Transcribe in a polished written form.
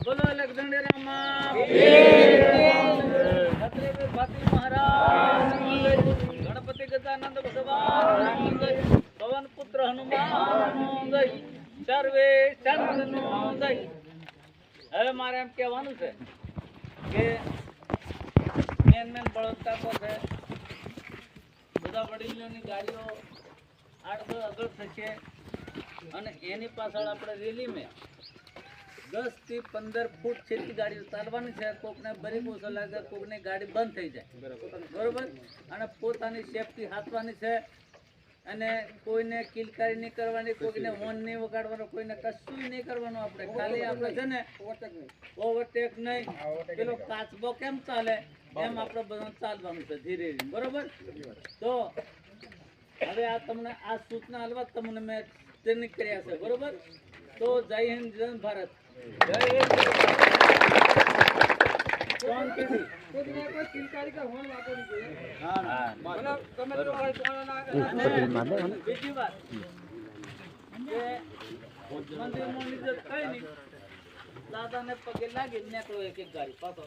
બોલો લખદંડી રામા છત્રી ભાતી મહારાજ ગણપતિ ગજાનંદ ભગવાન પવન પુત્ર હનુમાન સર્વે સંતનો જય. હવે મારે એમ કહેવાનું છે કે મેન બળવત્તા તો છે બધા વડીલોની ગાડીઓ આગળ થશે અને એની પાછળ આપણે રેલી મેં 10 થી 15 ફૂટ છેલ્લી ગાડીઓ ચાલવાની છે. કોકને બરી ઓછો લાગે, કોકની ગાડી બંધ થઈ જાય, બરોબર. અને પોતાની સેફટી હાથવાની છે અને કોઈને કિલકારી નહીં કરવાની, કોઈને હોર્ન નહીં વગાડવાનો, કોઈને કશું નહીં કરવાનું. આપણે ખાલી આપણે છે ને ઓવરટેક નહીં, પેલો કાચબો કેમ ચાલે એમ આપણે બધું ચાલવાનું છે ધીરે ધીરે, બરોબર. તો હવે આ તમને આ સૂચના હાલવા તમને મેં ટ્રેનિંગ કર્યા છે, બરોબર. તો જય હિન્દ, જય ભારત, જય હિન્દ. બીજી વાત કે મંદિરમાં નીચે કઈ નહીં, દાદાને પગે લાગી નીકળો એક એક ગાડી પાછો.